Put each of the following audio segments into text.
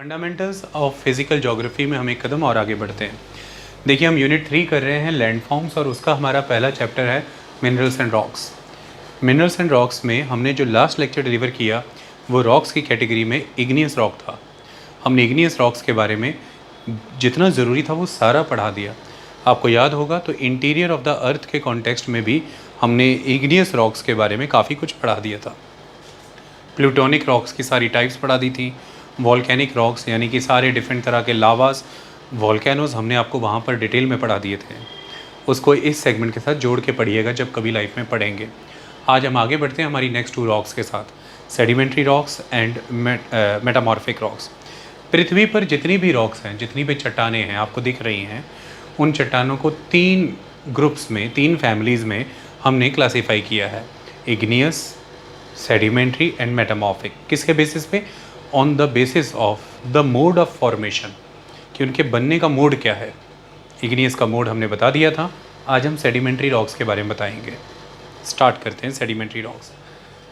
Fundamentals of physical geography में हम एक कदम और आगे बढ़ते हैं। देखिए, हम यूनिट 3 कर रहे हैं लैंडफॉर्म्स और उसका हमारा पहला चैप्टर है minerals and rocks. Minerals and rocks में हमने जो लास्ट लेक्चर डिलीवर किया वो रॉक्स की कैटेगरी में इग्नियस रॉक था। हमने इग्नियस रॉक्स के बारे में जितना ज़रूरी था वो सारा पढ़ा दिया। आपको याद होगा तो इंटीरियर ऑफ द अर्थ के कॉन्टेक्स्ट में भी हमने इग्नियस रॉक्स के बारे में काफ़ी कुछ पढ़ा दिया था। प्लूटोनिक रॉक्स की सारी टाइप्स पढ़ा दी थी। वॉल्केनिक रॉक्स यानी कि सारे डिफरेंट तरह के लावास, वॉल्केनोज़ हमने आपको वहाँ पर डिटेल में पढ़ा दिए थे। उसको इस सेगमेंट के साथ जोड़ के पढ़िएगा जब कभी लाइफ में पढ़ेंगे। आज हम आगे बढ़ते हैं हमारी नेक्स्ट 2 रॉक्स के साथ, sedimentary rocks and metamorphic rocks. पृथ्वी पर जितनी भी रॉक्स हैं, जितनी भी चट्टानें हैं आपको दिख रही हैं, उन चट्टानों को 3 ग्रुप्स में, 3 फैमिलीज़ में हमने क्लासीफाई किया है, इग्नियस, सेडिमेंट्री एंड मेटामॉर्फिक। किसके बेसिस पे? On the basis of the mode of formation, कि उनके बनने का मोड क्या है। इग्नियस का मोड हमने बता दिया था। आज हम सेडिमेंट्री रॉक्स के बारे में बताएंगे। स्टार्ट करते हैं सेडिमेंट्री रॉक्स।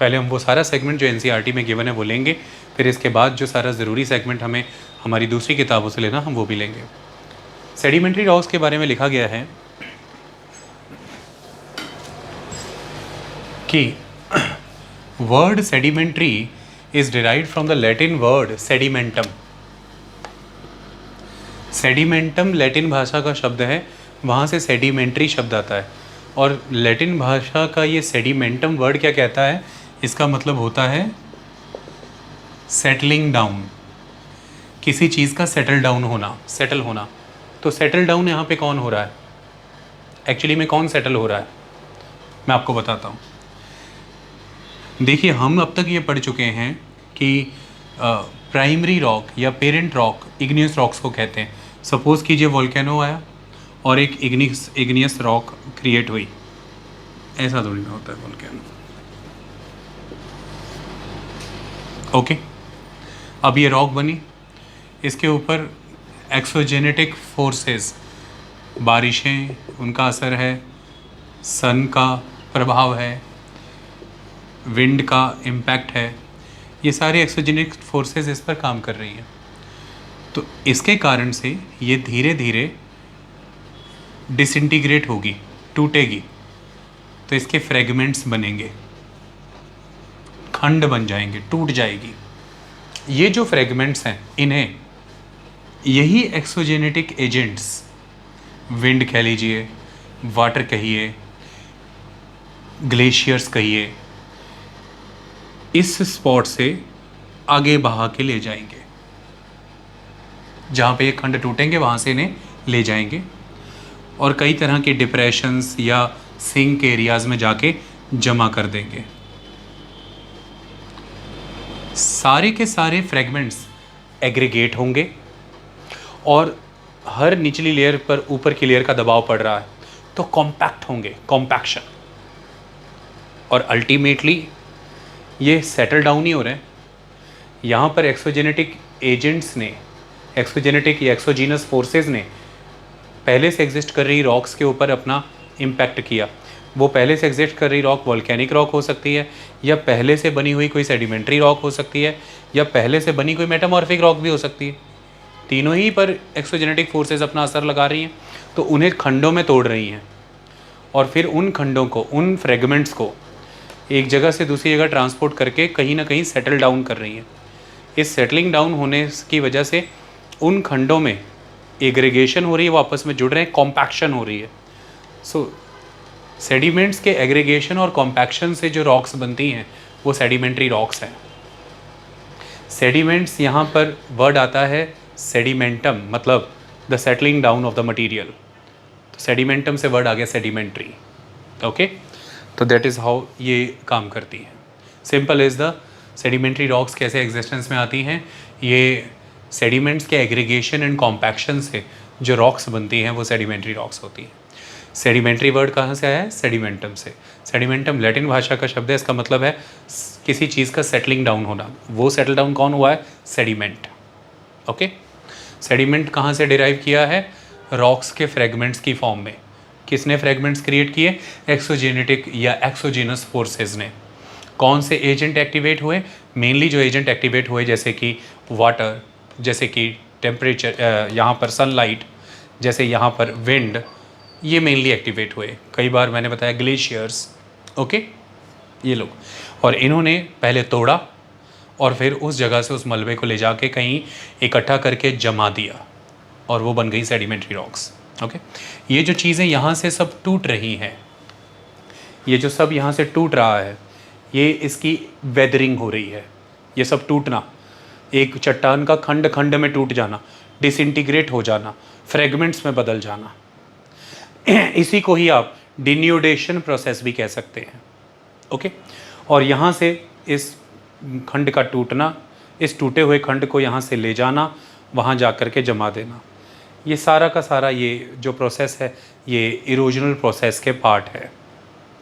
पहले हम वो सारा सेगमेंट जो एनसीईआरटी में गिवन है वो लेंगे, फिर इसके बाद जो सारा ज़रूरी सेगमेंट हमें हमारी दूसरी किताबों से लेना हम वो भी लेंगे। सेडिमेंट्री रॉक्स के बारे में लिखा गया है कि word sedimentary is derived from the Latin word sedimentum। Sedimentum Latin भाषा का शब्द है, वहाँ से सेडिमेंट्री शब्द आता है। और लैटिन भाषा का ये सेडिमेंटम वर्ड क्या कहता है? इसका मतलब होता है सेटलिंग डाउन, किसी चीज़ का सेटल डाउन होना, सेटल होना। तो सेटल डाउन यहाँ पे कौन हो रहा है? एक्चुअली में कौन सेटल हो रहा है मैं आपको बताता हूँ। देखिए, हम अब तक ये पढ़ चुके हैं कि प्राइमरी रॉक या पेरेंट रॉक इग्नियस रॉक्स को कहते हैं। सपोज़ कीजिए वोल्केनो आया और एक इग्नियस रॉक क्रिएट हुई, ऐसा थोड़ी ना होता है वोल्केनो। ओके, अब ये रॉक बनी, इसके ऊपर एक्सोजेनेटिक फोर्सेस, बारिशें, उनका असर है, सन का प्रभाव है, विंड का इम्पैक्ट है, ये सारे एक्सोजेनिक फोर्सेस इस पर काम कर रही हैं। तो इसके कारण से ये धीरे धीरे डिसइंटीग्रेट होगी, टूटेगी, तो इसके फ्रेगमेंट्स बनेंगे, खंड बन जाएंगे, टूट जाएगी। ये जो फ्रेगमेंट्स हैं इन्हें यही एक्सोजेनेटिक एजेंट्स, विंड कह लीजिए, वाटर कहिए, ग्लेशियर्स कहिए, इस स्पॉट से आगे बहा के ले जाएंगे। जहाँ पे ये खंड टूटेंगे वहाँ से इन्हें ले जाएंगे और कई तरह के डिप्रेशंस या सिंक एरियाज़ में जाके जमा कर देंगे। सारे के सारे फ्रेगमेंट्स एग्रीगेट होंगे और हर निचली लेयर पर ऊपर की लेयर का दबाव पड़ रहा है तो कॉम्पैक्ट होंगे, कॉम्पैक्शन, और अल्टीमेटली ये सेटल डाउन ही हो रहे हैं। यहाँ पर एक्सोजेनेटिक एजेंट्स ने, एक्सोजेनेटिक या एक्सोजीनस फोर्सेस ने पहले से एग्जिस्ट कर रही रॉक्स के ऊपर अपना इम्पैक्ट किया। वो पहले से एग्जिस्ट कर रही रॉक वॉल्केनिक रॉक हो सकती है, या पहले से बनी हुई कोई सेडिमेंट्री रॉक हो सकती है, या पहले से बनी कोई मेटामॉर्फिक रॉक भी हो सकती है। तीनों ही पर एक्सोजेनेटिक फोर्सेस अपना असर लगा रही हैं, तो उन्हें खंडों में तोड़ रही हैं और फिर उन खंडों को, उन फ्रेगमेंट्स को एक जगह से दूसरी जगह ट्रांसपोर्ट करके कहीं ना कहीं सेटल डाउन कर रही हैं। इस सेटलिंग डाउन होने की वजह से उन खंडों में एग्रीगेशन हो रही है, वो आपस में जुड़ रहे हैं, कॉम्पैक्शन हो रही है। सो सेडिमेंट्स के एग्रीगेशन और कॉम्पैक्शन से जो रॉक्स बनती हैं वो सेडिमेंट्री रॉक्स हैं। सेडिमेंट्स यहाँ पर वर्ड आता है सेडिमेंटम, मतलब the settling down of the material. तो सेडिमेंटम से वर्ड आ गया सेडिमेंट्री। ओके, तो दैट इज़ हाउ ये काम करती है। Simple is the sedimentary rocks कैसे एग्जिस्टेंस में आती हैं। ये सेडिमेंट्स के एग्रीगेशन एंड कॉम्पैक्शन से जो रॉक्स बनती हैं वो सेडिमेंट्री रॉक्स होती हैं। सेडिमेंट्री वर्ड कहाँ से आया है? सेडिमेंटम से। सेडिमेंटम लैटिन भाषा का शब्द है, इसका मतलब है किसी चीज़ का सेटलिंग डाउन होना। वो सेटल डाउन कौन हुआ है? सेडिमेंट। ओके, सेडिमेंट कहाँ से डिराइव किया है? रॉक्स के फ्रेगमेंट्स की फॉर्म में। किसने फ्रेगमेंट्स क्रिएट किए? एक्सोजेनेटिक या एक्सोजीनस फोर्सेस ने। कौन से एजेंट एक्टिवेट हुए? मेनली जो एजेंट एक्टिवेट हुए जैसे कि वाटर, जैसे कि टेम्परेचर, यहाँ पर सनलाइट, जैसे यहाँ पर विंड, ये मेनली एक्टिवेट हुए। कई बार मैंने बताया ग्लेशियर्स, ओके, ये लोग, और इन्होंने पहले तोड़ा और फिर उस जगह से उस मलबे को ले जाके कहीं इकट्ठा करके जमा दिया और वो बन गई सेडिमेंट्री रॉक्स। ओके, ये जो चीज़ें यहाँ से सब टूट रही हैं, ये जो सब यहाँ से टूट रहा है, ये इसकी वेदरिंग हो रही है। ये सब टूटना, एक चट्टान का खंड खंड में टूट जाना, डिसइंटीग्रेट हो जाना, फ्रेगमेंट्स में बदल जाना, इसी को ही आप डिन्यूडेशन प्रोसेस भी कह सकते हैं। ओके, और यहाँ से इस खंड का टूटना, इस टूटे हुए खंड को यहाँ से ले जाना, वहाँ जा कर के जमा देना, ये सारा का सारा ये जो प्रोसेस है ये इरोजनल प्रोसेस के पार्ट है,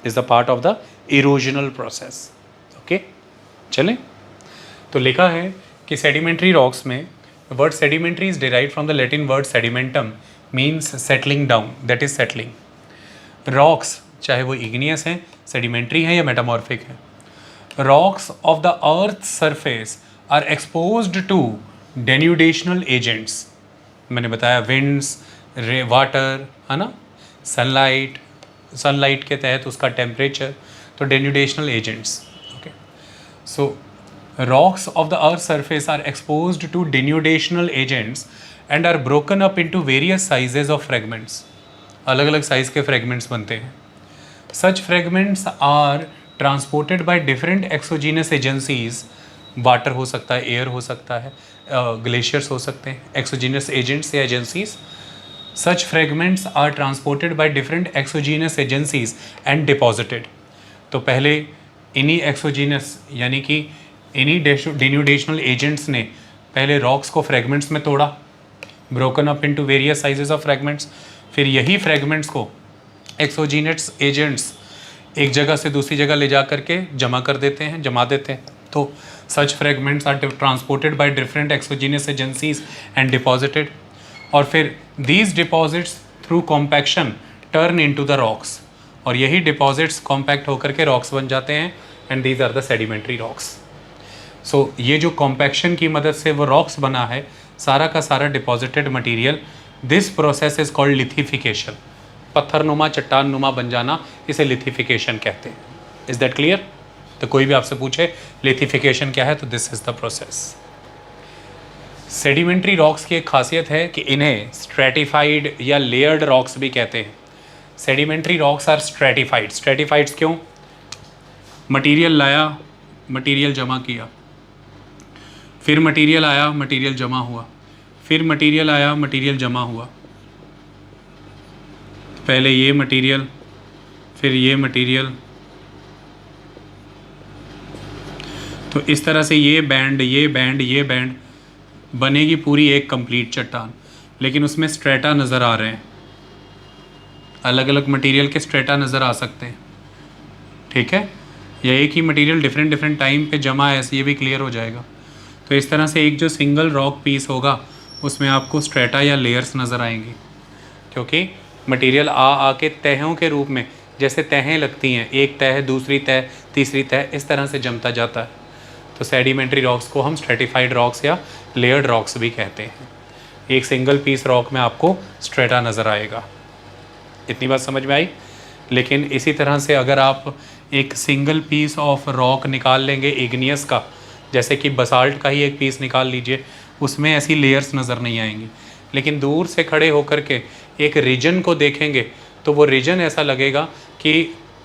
is the part of the erosional process. Okay, चलें, तो लिखा है कि सेडिमेंट्री रॉक्स में word sedimentary is derived from the Latin word sedimentum, means settling down, that is settling. Rocks चाहे वो इग्नियस हैं, सेडिमेंट्री हैं या मेटामॉर्फिक हैं, rocks of the earth surface are exposed to denudational agents. मैंने बताया winds, water, है ना, सनलाइट, सनलाइट के तहत उसका टेम्परेचर, तो denudational agents. Okay, so rocks of the earth's surface are exposed to denudational agents and are broken up into various sizes of fragments. अलग अलग साइज के फ्रेगमेंट्स बनते हैं। Such fragments are transported by different exogenous agencies. Water हो सकता है, air हो सकता है, ग्लेशियर्स हो सकते हैं, एक्सोजीनस एजेंट्स या agencies. Such fragments are transported by different exogenous agencies and deposited. तो पहले इन्हीं एक्सोजीनस यानी कि इन्हीं डेन्यूडेशनल एजेंट्स ने पहले रॉक्स को फ्रेगमेंट्स में तोड़ा, broken up into various sizes of fragments, फिर यही फ्रेगमेंट्स को एक्सोजीनस एजेंट्स एक जगह से दूसरी जगह ले जा करके जमा कर देते हैं, जमा देते हैं। तो such fragments are transported by different exogenous agencies and deposited, और फिर these deposits through compaction turn into the rocks, और यही डिपॉजिट्स कॉम्पैक्ट होकर के रॉक्स बन जाते हैं, and these are the sedimentary rocks. So ये जो कॉम्पैक्शन की मदद से वो रॉक्स बना है, सारा का सारा deposited material, this process is called lithification. पत्थरनुमा, चट्टान-नुमा बन जाना, इसे लिथिफिकेशन कहते हैं। Is that clear? तो कोई भी आपसे पूछे लिथिफिकेशन क्या है, तो this is the process. Sedimentary rocks की एक खासियत है कि इन्हें स्ट्रेटिफाइड या लेयर्ड रॉक्स भी कहते हैं। Sedimentary rocks are stratified. स्ट्रेटिफाइड्स क्यों? मटीरियल लाया, मटीरियल जमा किया, फिर मटेरियल आया, मटेरियल जमा हुआ, फिर मटेरियल आया, मटेरियल जमा हुआ, पहले ये मटेरियल, फिर ये मटेरियल, तो इस तरह से ये बैंड, ये बैंड, ये बैंड बनेगी पूरी एक कंप्लीट चट्टान। लेकिन उसमें स्ट्रेटा नज़र आ रहे हैं, अलग अलग मटेरियल के स्ट्रेटा नज़र आ सकते हैं, ठीक है, या एक ही मटेरियल डिफरेंट डिफरेंट टाइम पे जमा है, ये भी क्लियर हो जाएगा। तो इस तरह से एक जो सिंगल रॉक पीस होगा उसमें आपको स्ट्रेटा या लेयर्स नज़र आएंगी, क्योंकि मटेरियल आके तहों के रूप में, जैसे तहें लगती हैं, एक तह, दूसरी तह, तीसरी तह, इस तरह से जमता जाता है। तो सेडिमेंट्री रॉक्स को हम स्ट्रेटिफाइड रॉक्स या लेयर्ड रॉक्स भी कहते हैं। एक सिंगल पीस रॉक में आपको स्ट्रेटा नज़र आएगा। इतनी बात समझ में आई? लेकिन इसी तरह से अगर आप एक सिंगल पीस ऑफ रॉक निकाल लेंगे इग्नियस का, जैसे कि बसाल्ट का ही एक पीस निकाल लीजिए, उसमें ऐसी लेयर्स नज़र नहीं आएंगी। लेकिन दूर से खड़े होकर के एक रीजन को देखेंगे तो वो रीजन ऐसा लगेगा कि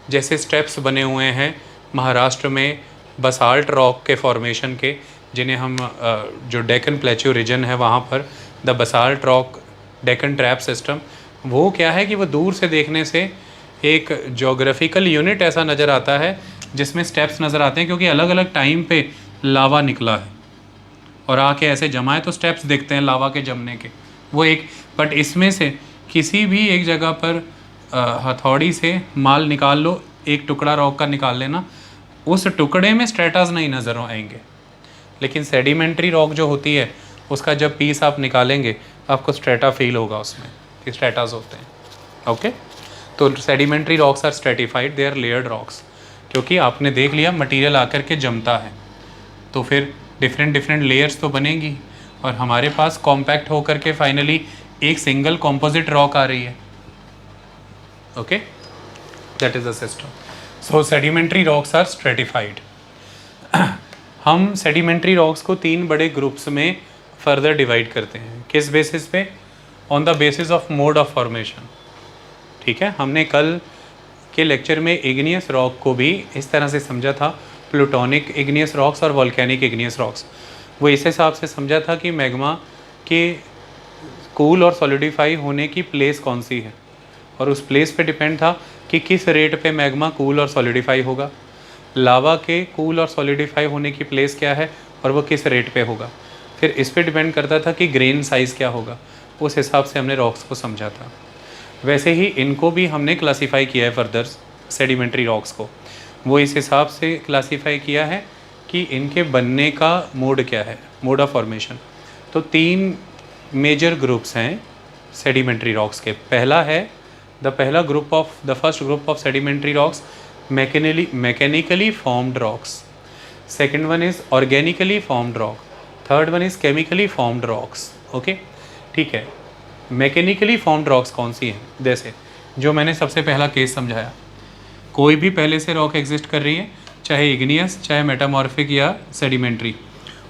जैसे स्टेप्स बने हुए हैं महाराष्ट्र में बसाल्ट रॉक के फॉर्मेशन के, जिन्हें हम जो डेक्कन प्लेट्यू रीजन है वहाँ पर the basalt rock Deccan trap system, वो क्या है कि वो दूर से देखने से एक जोग्राफिकल यूनिट ऐसा नज़र आता है जिसमें स्टेप्स नज़र आते हैं, क्योंकि अलग अलग टाइम पे लावा निकला है और आके ऐसे जमा है, तो स्टेप्स दिखते हैं लावा के जमने के, वो एक। बट इसमें से किसी भी एक जगह पर हथौड़ी से माल निकाल लो, एक टुकड़ा रॉक का निकाल लेना, उस टुकड़े में स्ट्रेटास नहीं नज़र आएंगे। लेकिन सेडिमेंट्री रॉक जो होती है उसका जब पीस आप निकालेंगे आपको स्ट्रेटा फील होगा उसमें कि स्ट्रेटास होते हैं। ओके, तो sedimentary rocks are stratified, they are layered rocks, क्योंकि आपने देख लिया मटेरियल आकर के जमता है, तो फिर डिफरेंट डिफरेंट लेयर्स तो बनेंगी, और हमारे पास कॉम्पैक्ट होकर के फाइनली एक सिंगल कॉम्पोजिट रॉक आ रही है। Okay, that is the system. So sedimentary rocks are stratified. हम सेडिमेंट्री रॉक्स को 3 बड़े ग्रुप्स में फर्दर डिवाइड करते हैं। किस बेसिस पे? On the basis of mode of formation. ठीक है, हमने कल के लेक्चर में इग्नियस रॉक को भी इस तरह से समझा था, प्लूटोनिक इग्नियस रॉक्स और वोल्केनिक इग्नियस रॉक्स। वो इस हिसाब से समझा था कि मैग्मा के कूल और सॉलिडिफाई होने की प्लेस कौन सी है, और उस प्लेस पे डिपेंड था कि किस रेट पे मैग्मा कूल और सॉलिडिफाई होगा। लावा के कूल और सॉलिडिफाई होने की प्लेस क्या है और वो किस रेट पे होगा। फिर इस पे डिपेंड करता था कि ग्रेन साइज़ क्या होगा। उस हिसाब से हमने रॉक्स को समझा था। वैसे ही इनको भी हमने क्लासीफाई किया है फर्दर, सेडिमेंट्री रॉक्स को। वो इस हिसाब से क्लासीफाई किया है कि इनके बनने का मोड क्या है, मोड ऑफ फॉर्मेशन। तो 3 मेजर ग्रुप्स हैं सेडिमेंट्री रॉक्स के। The first group of sedimentary rocks mechanically formed rocks, second one is organically formed rock, third one is chemically formed rocks. Okay, ठीक है। मैकेनिकली फॉर्म्ड रॉक्स कौन सी हैं? जैसे जो मैंने सबसे पहला केस समझाया, कोई भी पहले से रॉक एग्जिस्ट कर रही है, चाहे इग्नियस, चाहे मेटामॉर्फिक या सेडिमेंट्री,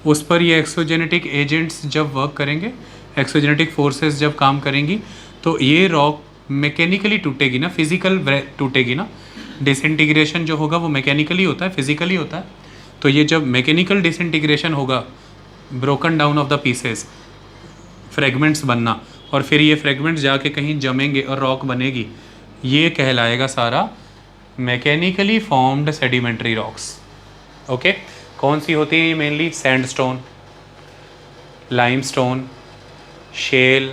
उस पर ये एक्सोजेनेटिक एजेंट्स जब वर्क करेंगे, एक्सोजेनेटिक फोर्सेस जब काम करेंगी, तो ये रॉक मैकेनिकली टूटेगी ना, फिजिकल टूटेगी ना। डिसइंटीग्रेशन जो होगा वो मैकेनिकली होता है, फिजिकली होता है। तो ये जब मैकेनिकल डिसइंटीग्रेशन होगा, broken down of the pieces, fragments बनना, और फिर ये फ्रेगमेंट्स जाके कहीं जमेंगे और रॉक बनेगी, ये कहलाएगा सारा mechanically formed sedimentary rocks. Okay, कौन सी होती है ये? Mainly sandstone, limestone, shale,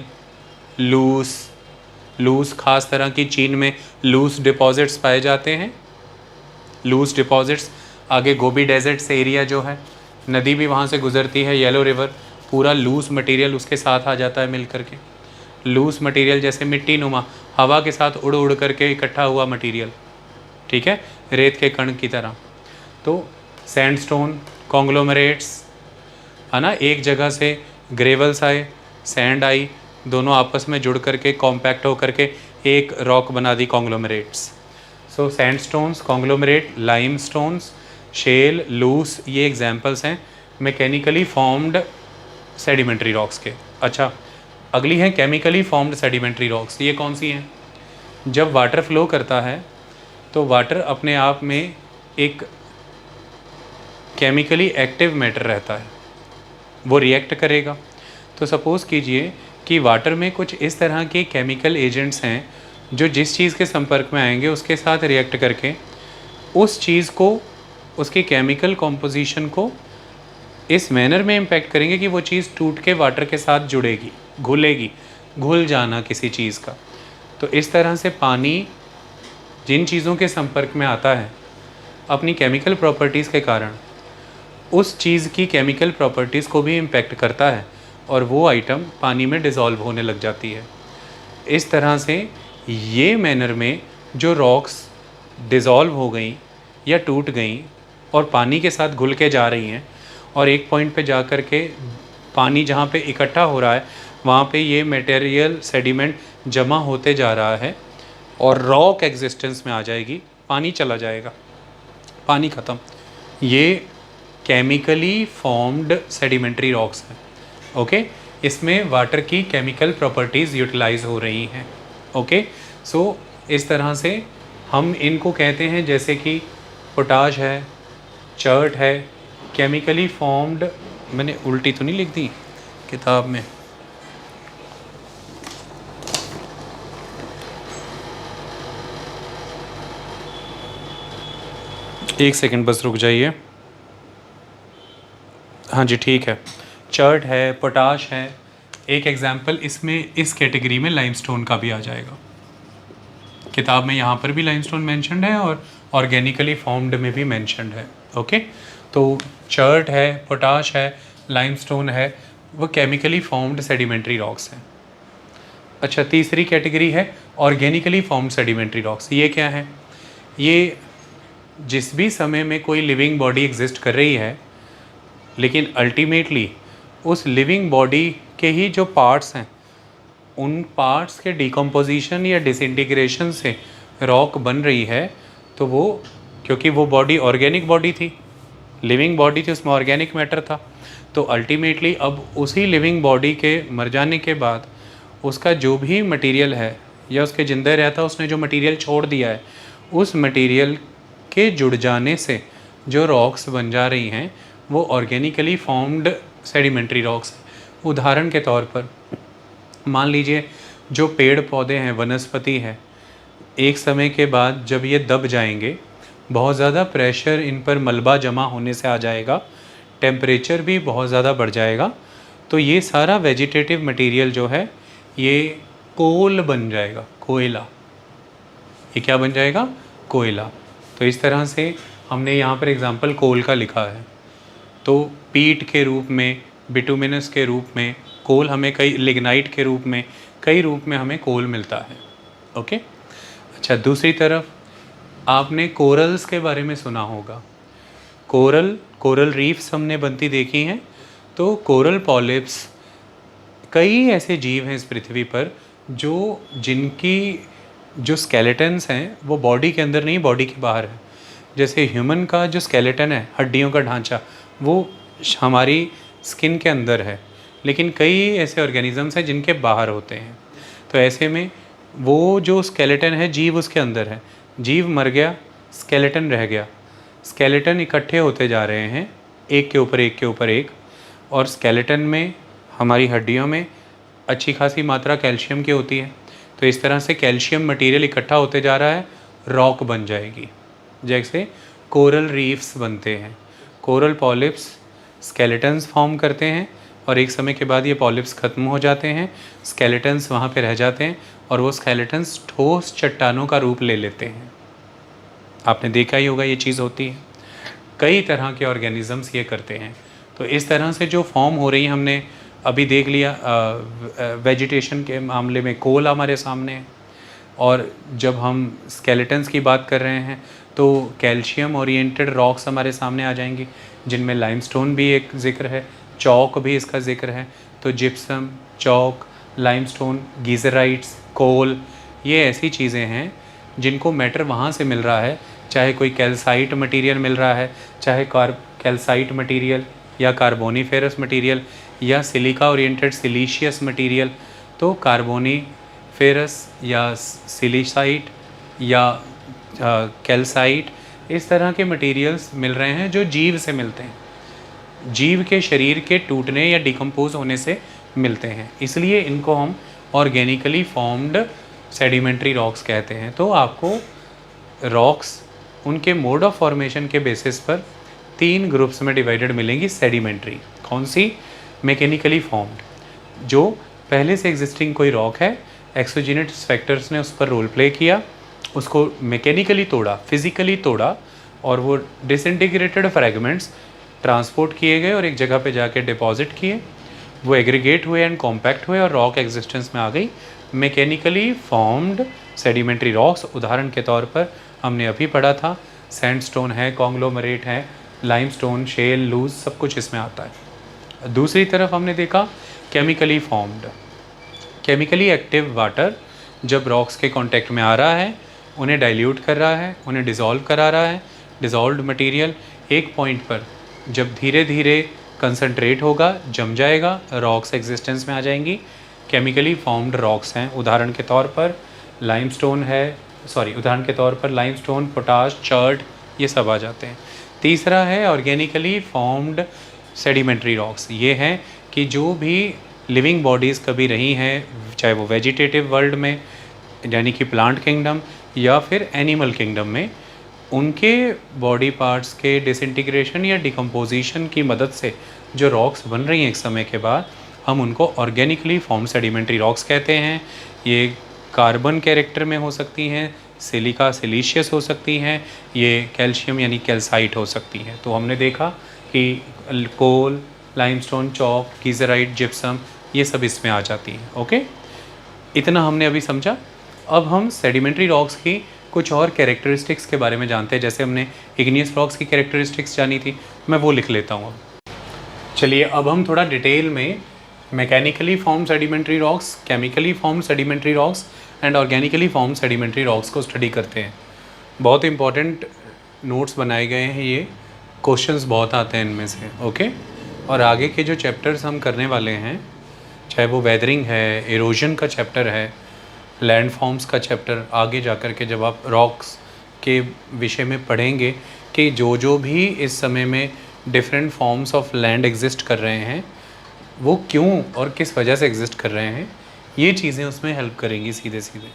loose खास तरह की चीन में लूस डिपॉजिट्स पाए जाते हैं। लूस डिपॉजिट्स आगे गोबी डेजर्ट से एरिया जो है, नदी भी वहाँ से गुजरती है, येलो रिवर, पूरा लूस मटेरियल उसके साथ आ जाता है मिल करके। लूस मटेरियल जैसे मिट्टी नुमा, हवा के साथ उड़ उड़ करके इकट्ठा हुआ मटेरियल, ठीक है, रेत के कण की तरह। तो सैंडस्टोन, कॉन्ग्लोमरेट्स, है ना, एक जगह से ग्रेवल्स आए, सैंड आई, दोनों आपस में जुड़ करके कॉम्पैक्ट हो करके एक रॉक बना दी, conglomerates. So sandstones, conglomerate, limestones, shale, loess, ये एग्जांपल्स हैं मैकेनिकली फॉर्म्ड सेडिमेंट्री रॉक्स के। अच्छा, अगली है केमिकली फॉर्म्ड सेडिमेंट्री रॉक्स। ये कौन सी हैं? जब वाटर फ्लो करता है तो वाटर अपने आप में एक केमिकली एक्टिव मैटर रहता है, वो रिएक्ट करेगा। तो सपोज़ कीजिए कि वाटर में कुछ इस तरह के केमिकल एजेंट्स हैं जो जिस चीज़ के संपर्क में आएंगे उसके साथ रिएक्ट करके उस चीज़ को, उसकी केमिकल कॉम्पोजिशन को इस मैनर में इम्पैक्ट करेंगे कि वो चीज़ टूट के वाटर के साथ जुड़ेगी, घुलेगी, घुल जाना किसी चीज़ का। तो इस तरह से पानी जिन चीज़ों के संपर्क में आता है अपनी केमिकल प्रॉपर्टीज़ के कारण उस चीज़ की केमिकल प्रॉपर्टीज़ को भी इम्पैक्ट करता है और वो आइटम पानी में डिज़ोल्व होने लग जाती है। इस तरह से ये मैनर में जो रॉक्स डिज़ोल्व हो गई या टूट गई और पानी के साथ घुल के जा रही हैं और एक पॉइंट पे जा कर के पानी जहाँ पे इकट्ठा हो रहा है वहाँ पे ये मटेरियल सेडिमेंट जमा होते जा रहा है और रॉक एग्जिस्टेंस में आ जाएगी, पानी चला जाएगा, पानी ख़त्म। ये केमिकली फॉर्म्ड सेडिमेंट्री रॉक्स हैं। ओके, इसमें वाटर की केमिकल प्रॉपर्टीज़ यूटिलाइज हो रही हैं। ओके, सो इस तरह से हम इनको कहते हैं, जैसे कि पोटाश है, चर्ट है, केमिकली फॉर्म्ड। मैंने उल्टी तो नहीं लिख दी किताब में? एक सेकंड बस रुक जाइए। हाँ जी, ठीक है। चर्ट है, पोटाश है, एक एग्जाम्पल इसमें इस कैटेगरी में लाइमस्टोन का भी आ जाएगा। किताब में यहाँ पर भी लाइमस्टोन मेंशन्ड है और ऑर्गेनिकली फॉर्म्ड में भी मेंशन्ड है। ओके, तो चर्ट है, पोटाश है, लाइमस्टोन है, वो केमिकली फॉर्म्ड सेडिमेंट्री रॉक्स हैं। अच्छा, तीसरी कैटेगरी है ऑर्गेनिकली फॉर्म्ड सेडिमेंट्री रॉक्स। ये क्या है? ये जिस भी समय में कोई लिविंग बॉडी एग्जिस्ट कर रही है, लेकिन अल्टीमेटली उस लिविंग बॉडी के ही जो पार्ट्स हैं उन पार्ट्स के डिकम्पोजिशन या डिसइंटीग्रेशन से रॉक बन रही है, तो वो क्योंकि वो बॉडी ऑर्गेनिक बॉडी थी, लिविंग बॉडी थी, उसमें ऑर्गेनिक मैटर था, तो अल्टीमेटली अब उसी लिविंग बॉडी के मर जाने के बाद उसका जो भी मटेरियल है या उसके जिंदा रहता उसने जो मटेरियल छोड़ दिया है, उस मटेरियल के जुड़ जाने से जो रॉक्स बन जा रही हैं वो ऑर्गेनिकली फॉर्म्ड सेडिमेंट्री रॉक्स। उदाहरण के तौर पर मान लीजिए जो पेड़ पौधे हैं, वनस्पति है, एक समय के बाद जब ये दब जाएंगे, बहुत ज़्यादा प्रेशर इन पर मलबा जमा होने से आ जाएगा, टेम्परेचर भी बहुत ज़्यादा बढ़ जाएगा, तो ये सारा वेजिटेटिव मटेरियल जो है ये कोल बन जाएगा, कोयला। ये क्या बन जाएगा? कोयला। तो इस तरह से हमने यहाँ पर एग्जांपल कोल का लिखा है। तो पीट के रूप में, बिटुमिनस के रूप में, कोल हमें कई, लिग्नाइट के रूप में, कई रूप में हमें कोल मिलता है। ओके। अच्छा, दूसरी तरफ आपने कोरल्स के बारे में सुना होगा। कोरल रीफ्स हमने बनती देखी हैं। तो कोरल पॉलिप्स, कई ऐसे जीव हैं इस पृथ्वी पर जिनकी जो स्केलेटन्स हैं वो बॉडी के अंदर नहीं, बॉडी के बाहर है। जैसे ह्यूमन का जो स्केलेटन है, हड्डियों का ढांचा, वो हमारी स्किन के अंदर है, लेकिन कई ऐसे ऑर्गेनिजम्स हैं जिनके बाहर होते हैं। तो ऐसे में वो जो स्केलेटन है, जीव उसके अंदर है, जीव मर गया, स्केलेटन रह गया, स्केलेटन इकट्ठे होते जा रहे हैं एक के ऊपर एक के ऊपर एक, और स्केलेटन में, हमारी हड्डियों में अच्छी खासी मात्रा कैल्शियम की होती है। तो इस तरह से कैल्शियम मटेरियल इकट्ठा होते जा रहा है, रॉक बन जाएगी। जैसे कोरल रीफ्स बनते हैं, कोरल पॉलिप्स स्केलेटन्स फॉर्म करते हैं और एक समय के बाद ये पॉलिप्स ख़त्म हो जाते हैं, स्केलेटन्स वहाँ पे रह जाते हैं और वो स्केलेटन्स ठोस चट्टानों का रूप ले लेते हैं। आपने देखा ही होगा ये चीज़ होती है, कई तरह के ऑर्गेनिजम्स ये करते हैं। तो इस तरह से जो फॉर्म हो रही है, हमने अभी देख लिया वेजिटेशन के मामले में कोल हमारे सामने है, और जब हम स्केलेटन्स की बात कर रहे हैं तो कैल्शियम ओरिएंटेड रॉक्स हमारे सामने आ जाएंगी, जिनमें लाइमस्टोन भी एक ज़िक्र है, चौक भी इसका ज़िक्र है। तो जिप्सम, चौक, लाइमस्टोन, गीजराइट्स, कोल, ये ऐसी चीज़ें हैं जिनको मैटर वहाँ से मिल रहा है, चाहे कोई कैल्साइट मटेरियल मिल रहा है, चाहे कैल्साइट मटेरियल या कार्बोनीफेरस मटेरियल या सिलिका ओरिएंटेड सिलीशियस मटेरियल। तो कार्बोनीफेरस या सिलिसाइट या कैल्साइट, इस तरह के मटेरियल्स मिल रहे हैं जो जीव से मिलते हैं, जीव के शरीर के टूटने या डिकम्पोज होने से मिलते हैं, इसलिए इनको हम ऑर्गेनिकली फॉर्म्ड सेडिमेंट्री रॉक्स कहते हैं। तो आपको रॉक्स उनके मोड ऑफ फॉर्मेशन के बेसिस पर 3 ग्रुप्स में डिवाइडेड मिलेंगी सेडिमेंट्री। कौन सी? मैकेनिकली फॉर्म्ड, जो पहले से एग्जिस्टिंग कोई रॉक है, एक्सोजेनिस फैक्टर्स ने उस पर रोल प्ले किया, उसको मैकेनिकली तोड़ा, फिज़िकली तोड़ा, और वो डिसइंटीग्रेटेड फ्रैगमेंट्स ट्रांसपोर्ट किए गए और एक जगह पे जाके डिपॉजिट किए, वो एग्रीगेट हुए एंड कॉम्पैक्ट हुए और रॉक एग्जिस्टेंस में आ गई। मैकेनिकली फॉर्म्ड सेडिमेंट्री रॉक्स, उदाहरण के तौर पर हमने अभी पढ़ा था, सैंडस्टोन है, कॉन्ग्लोमरेट है, लाइमस्टोन, शेल, लूज, सब कुछ इसमें आता है। दूसरी तरफ हमने देखा chemically formed, chemically active water जब रॉक्स के कांटेक्ट में आ रहा है, उन्हें डाइल्यूट कर रहा है, उन्हें डिज़ोल्व करा रहा है, डिज़ोल्व्ड मटेरियल एक पॉइंट पर जब धीरे धीरे कंसंट्रेट होगा, जम जाएगा, रॉक्स एग्जिस्टेंस में आ जाएंगी, केमिकली फॉर्म्ड रॉक्स हैं। उदाहरण के तौर पर लाइमस्टोन है, उदाहरण के तौर पर लाइमस्टोन, पोटाश, चर्ट, ये सब आ जाते हैं। तीसरा है ऑर्गेनिकली फॉर्म्ड सेडिमेंट्री रॉक्स। ये हैं कि जो भी लिविंग बॉडीज़ कभी रही हैं, चाहे वो वेजिटेटिव वर्ल्ड में यानी कि प्लांट किंगडम या फिर एनिमल किंगडम में, उनके बॉडी पार्ट्स के डिसइंटीग्रेशन या डिकम्पोजिशन की मदद से जो रॉक्स बन रही हैं एक समय के बाद, हम उनको ऑर्गेनिकली फॉर्म सेडिमेंट्री रॉक्स कहते हैं। ये कार्बन कैरेक्टर में हो सकती हैं, सिलिका सिलीशियस हो सकती हैं, ये कैल्शियम यानी कैल्साइट हो सकती हैं। तो हमने देखा कि कोल, लाइमस्टोन, चॉक, गीजराइट, जिप्सम, ये सब इसमें आ जाती हैं। ओके, इतना हमने अभी समझा। अब हम सेडिमेंट्री रॉक्स की कुछ और कैरेक्टरिस्टिक्स के बारे में जानते हैं। जैसे हमने इग्नियस रॉक्स की कैरेक्टरिस्टिक्स जानी थी, मैं वो लिख लेता हूँ अब। चलिए अब हम थोड़ा डिटेल में mechanically form sedimentary rocks, chemically form sedimentary rocks and organically form sedimentary rocks को स्टडी करते हैं। बहुत इंपॉर्टेंट नोट्स बनाए गए हैं, ये क्वेश्चंस बहुत आते हैं इनमें से, ओके। और आगे के जो चैप्टर्स हम करने वाले हैं, चाहे वो वेदरिंग है, इरोजन का चैप्टर है, लैंड फॉर्म्स का चैप्टर, आगे जा कर के जब आप रॉक्स के विषय में पढ़ेंगे कि जो भी इस समय में different forms of land exist कर रहे हैं वो क्यों और किस वजह से एग्जिस्ट कर रहे हैं, ये चीज़ें उसमें हेल्प करेंगी सीधे सीधे।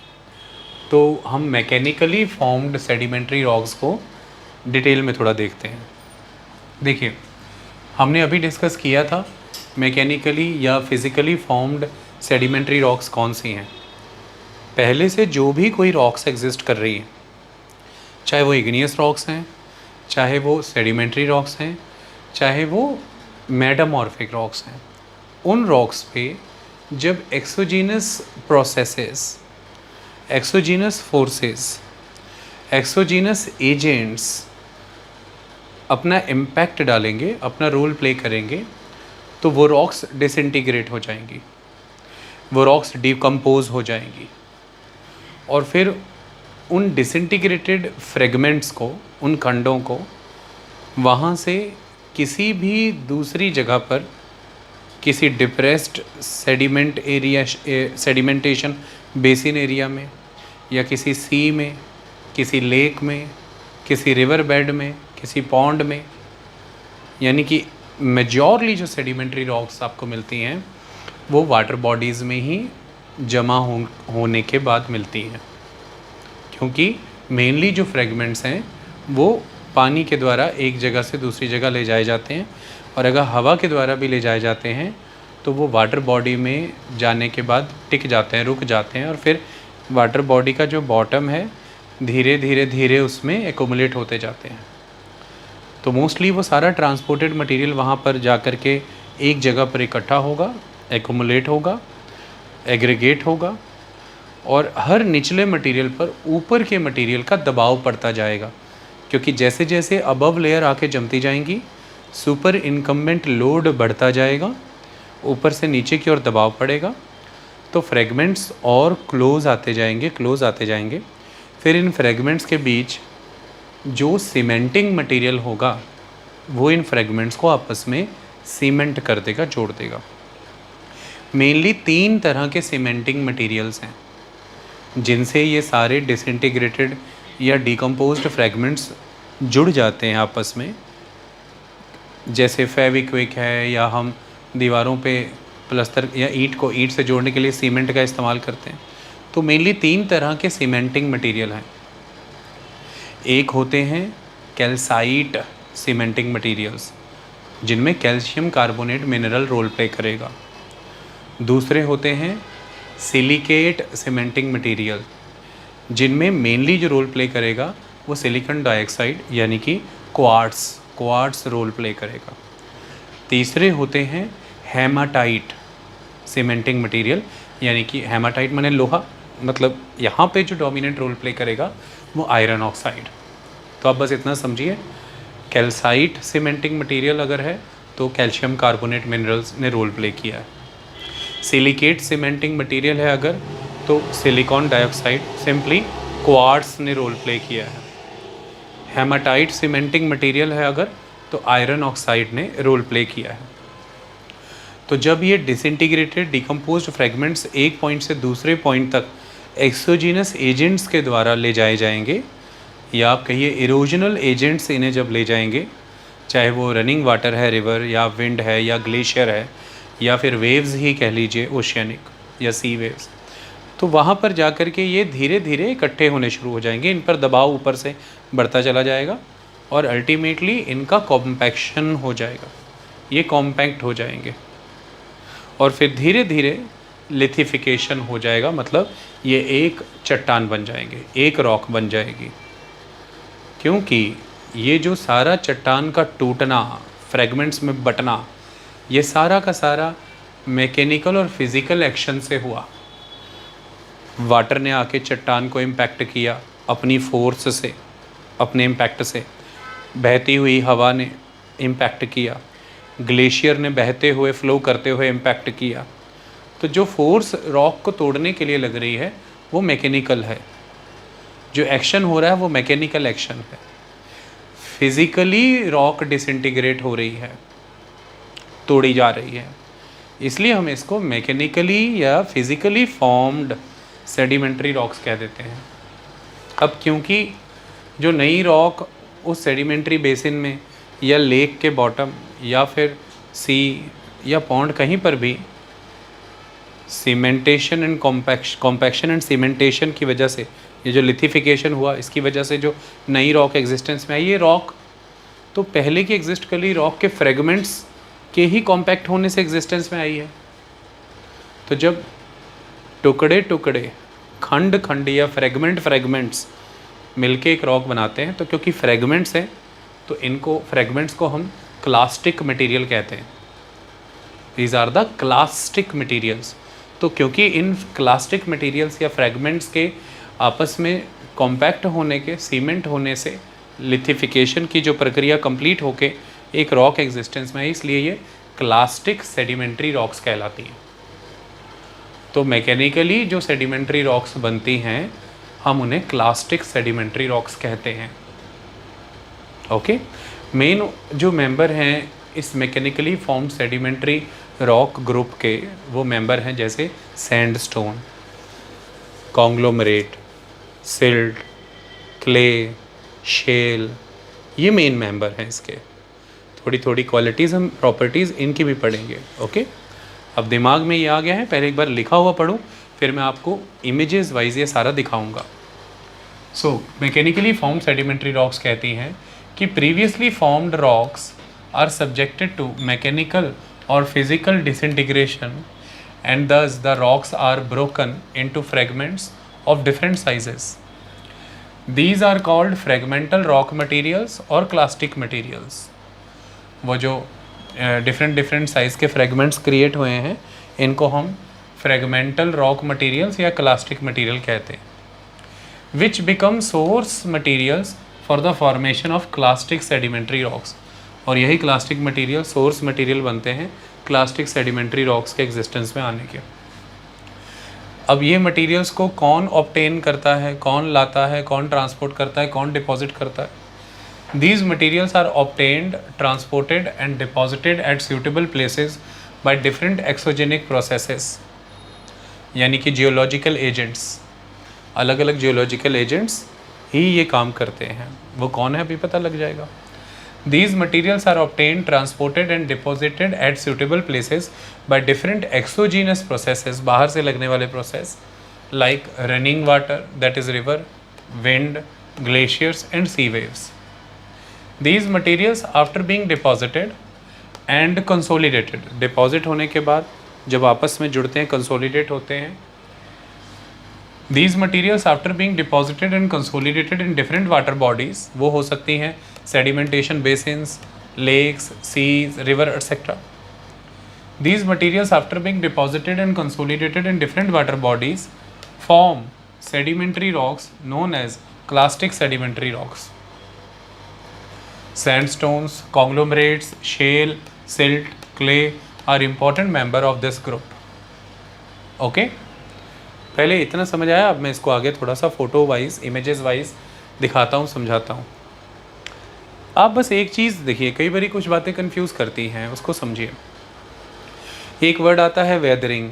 तो हम मैकेनिकली फॉर्म्ड सेडिमेंट्री रॉक्स को डिटेल में थोड़ा देखते हैं। देखिए, हमने अभी डिस्कस किया था मैकेनिकली या फिज़िकली फॉर्म्ड सेडिमेंट्री रॉक्स कौन सी हैं। पहले से जो भी कोई रॉक्स एग्जिस्ट कर रही हैं, चाहे वो इग्नियस रॉक्स हैं, चाहे वो सेडिमेंट्री रॉक्स हैं, चाहे वो मेटामॉर्फिक रॉक्स हैं, उन रॉक्स पे जब exogenous processes, exogenous forces, exogenous agents अपना इम्पैक्ट डालेंगे, अपना रोल प्ले करेंगे, तो वो रॉक्स डिसइंटीग्रेट हो जाएंगी, वो रॉक्स डिकम्पोज हो जाएंगी और फिर उन डिसइंटीग्रेटेड फ्रेगमेंट्स को, उन खंडों को वहाँ से किसी भी दूसरी जगह पर, किसी depressed sediment area, sedimentation basin area में, या किसी सी में, किसी लेक में, किसी रिवर बेड में, किसी पॉन्ड में, यानी कि मेजॉरली जो सेडिमेंट्री रॉक्स आपको मिलती हैं वो वाटर बॉडीज़ में ही जमा होने के बाद मिलती हैं, क्योंकि मेनली जो फ्रेगमेंट्स हैं वो पानी के द्वारा एक जगह से दूसरी जगह ले जाए जाते हैं, और अगर हवा के द्वारा भी ले जाए जाते हैं तो वो वाटर बॉडी में जाने के बाद टिक जाते हैं, रुक जाते हैं, और फिर वाटर बॉडी का जो बॉटम है धीरे धीरे धीरे उसमें एकोमुलेट होते जाते हैं। तो मोस्टली वो सारा ट्रांसपोर्टेड मटेरियल वहाँ पर जा कर के एक जगह पर इकट्ठा होगा, एकोमुलेट होगा, एग्रीगेट होगा, और हर निचले मटेरियल पर ऊपर के मटेरियल का दबाव पड़ता जाएगा, क्योंकि जैसे जैसे अबव लेयर आके जमती जाएंगी सुपर इनकम्बेंट लोड बढ़ता जाएगा, ऊपर से नीचे की ओर दबाव पड़ेगा, तो फ्रेगमेंट्स और क्लोज आते जाएंगे, क्लोज आते जाएंगे। फिर इन फ्रेगमेंट्स के बीच जो सीमेंटिंग मटेरियल होगा वो इन फ्रेगमेंट्स को आपस में सीमेंट कर देगा, जोड़ देगा। मेनली 3 तरह के सीमेंटिंग मटेरियल्स हैं जिनसे ये सारे डिसइंटीग्रेटेड या डिकम्पोज्ड फ्रेगमेंट्स जुड़ जाते हैं आपस में। जैसे फेविक्विक है, या हम दीवारों पे प्लस्तर या ईंट से जोड़ने के लिए सीमेंट का इस्तेमाल करते हैं। तो मेनली 3 तरह के सीमेंटिंग मटेरियल हैं। एक होते हैं कैल्साइट सीमेंटिंग मटेरियल्स, जिनमें calcium carbonate mineral role play करेगा। दूसरे होते हैं सिलिकेट सीमेंटिंग मटेरियल, जिनमें मेनली जो रोल प्ले करेगा वो सिलिकॉन डाइऑक्साइड यानी कि क्वार्ट्स रोल प्ले करेगा। तीसरे होते हैं हेमाटाइट सीमेंटिंग मटेरियल, यानी कि हेमाटाइट माने लोहा, मतलब यहाँ पे जो डोमिनेंट रोल प्ले करेगा वो आयरन ऑक्साइड। तो आप बस इतना समझिए, कैल्साइट सीमेंटिंग मटेरियल अगर है तो कैल्शियम कार्बोनेट मिनरल्स ने रोल प्ले किया है। सिलिकेट सीमेंटिंग मटेरियल है अगर, तो सिलिकॉन डाइऑक्साइड सिंपली क्वार्ट्स ने रोल प्ले किया है। हेमाटाइट सीमेंटिंग मटेरियल है अगर, तो आयरन ऑक्साइड ने रोल प्ले किया है। तो जब ये डिसइंटीग्रेटेड डिकम्पोज्ड फ्रेगमेंट्स एक पॉइंट से दूसरे पॉइंट तक एक्सोजीनस एजेंट्स के द्वारा ले जाए जाएंगे, या आप कहिए इरोजनल एजेंट्स इन्हें जब ले जाएंगे, चाहे वो रनिंग वाटर है, रिवर या विंड है या ग्लेशियर है, या फिर वेव्स ही कह लीजिए, ओशियनिक या सी वेव्स, तो वहाँ पर जा कर के ये धीरे धीरे इकट्ठे होने शुरू हो जाएंगे। इन पर दबाव ऊपर से बढ़ता चला जाएगा और अल्टीमेटली इनका कॉम्पैक्शन हो जाएगा, ये कॉम्पैक्ट हो जाएंगे, और फिर धीरे धीरे लिथिफिकेशन हो जाएगा, मतलब ये एक चट्टान बन जाएंगे, एक रॉक बन जाएगी। क्योंकि ये जो सारा चट्टान का टूटना, फ्रेगमेंट्स में बटना, ये सारा का सारा मैकेनिकल और फिज़िकल एक्शन से हुआ। वाटर ने आके चट्टान को इम्पैक्ट किया अपनी फोर्स से, अपने इम्पैक्ट से, बहती हुई हवा ने इम्पैक्ट किया, ग्लेशियर ने बहते हुए फ्लो करते हुए इम्पैक्ट किया। तो जो फोर्स रॉक को तोड़ने के लिए लग रही है वो मैकेनिकल है, जो एक्शन हो रहा है वो मैकेनिकल एक्शन है। फिज़िकली रॉक डिसइंटीग्रेट हो रही है, तोड़ी जा रही है, इसलिए हम इसको मैकेनिकली या फिज़िकली फॉर्म्ड सेडिमेंट्री रॉक्स कह देते हैं। अब क्योंकि जो नई रॉक उस सेडिमेंट्री बेसिन में या लेक के बॉटम या फिर सी या पॉन्ड कहीं पर भी cementation and compaction and cementation की वजह से, ये जो लिथिफिकेशन हुआ इसकी वजह से जो नई रॉक एग्जिस्टेंस में आई, ये रॉक तो पहले की एग्जिस्ट कर ली रॉक के फ्रेगमेंट्स के ही कॉम्पैक्ट होने से एग्जिस्टेंस में आई है। तो जब टुकड़े टुकड़े, खंड खंड या फ्रेगमेंट्स मिलके एक रॉक बनाते हैं, तो क्योंकि फ्रेगमेंट्स हैं तो इनको फ्रेगमेंट्स को हम क्लास्टिक मटेरियल कहते हैं। These are the clastic materials. तो क्योंकि इन क्लास्टिक मटेरियल्स या फ्रेगमेंट्स के आपस में कॉम्पैक्ट होने के, सीमेंट होने से लिथिफिकेशन की जो प्रक्रिया कंप्लीट होके एक रॉक एग्जिस्टेंस में है, इसलिए ये क्लास्टिक सेडिमेंट्री रॉक्स कहलाती हैं। तो मैकेनिकली जो सेडिमेंट्री रॉक्स बनती हैं हम उन्हें क्लास्टिक सेडिमेंट्री रॉक्स कहते हैं। ओके, मेन जो मेंबर हैं इस mechanically formed sedimentary rock group के, वो मेंबर हैं जैसे sandstone, conglomerate, silt, clay, shale, ये मेन मेंबर हैं इसके। थोड़ी थोड़ी क्वालिटीज़, हम प्रॉपर्टीज़ इनकी भी पढ़ेंगे। ओके, अब दिमाग में ये आ गया है, पहले एक बार लिखा हुआ पढ़ूँ, फिर मैं आपको इमेजेस वाइज ये सारा दिखाऊंगा। So mechanically formed sedimentary rocks कहती हैं कि previously formed rocks are subjected to mechanical और physical disintegration and thus the rocks are broken into fragments of different sizes. These are called fragmental rock materials or clastic materials. वो जो different size के fragments create हुए हैं इनको हम fragmental rock materials या clastic material कहते हैं, which become source materials for the formation of clastic sedimentary rocks. और यही क्लास्टिक मटेरियल सोर्स मटेरियल बनते हैं क्लास्टिक सेडिमेंट्री रॉक्स के एग्जिस्टेंस में आने के। अब ये मटेरियल्स को कौन ऑब्टेन करता है, कौन लाता है, कौन ट्रांसपोर्ट करता है, कौन डिपॉजिट करता है? These materials are obtained, transported and deposited at suitable places by different exogenic processes, यानी कि जियोलॉजिकल एजेंट्स, अलग अलग जियोलॉजिकल एजेंट्स ही ये काम करते हैं। वो कौन है अभी पता लग जाएगा। These materials are obtained, transported and deposited at suitable places by different exogenous processes, बाहर से लगने वाले process like running water, that is river, wind, glaciers and sea waves. These materials after being deposited and consolidated, deposit होने के बाद जब आपस में जुड़ते हैं, consolidate होते हैं, These materials after being deposited and consolidated in different water bodies, वो हो सकती हैं sedimentation basins, lakes, seas, river, etc. These materials after being deposited and consolidated in different water bodies form sedimentary rocks known as clastic sedimentary rocks. Sandstones, conglomerates, shale, silt, clay are important member of this group. Okay? पहले इतना समझ आया, अब मैं इसको आगे थोड़ा सा फोटो वाइज, इमेजेस वाइज दिखाता हूँ, समझाता हूँ। आप बस एक चीज़ देखिए, कई बार कुछ बातें कंफ्यूज करती हैं, उसको समझिए। एक वर्ड आता है वेदरिंग,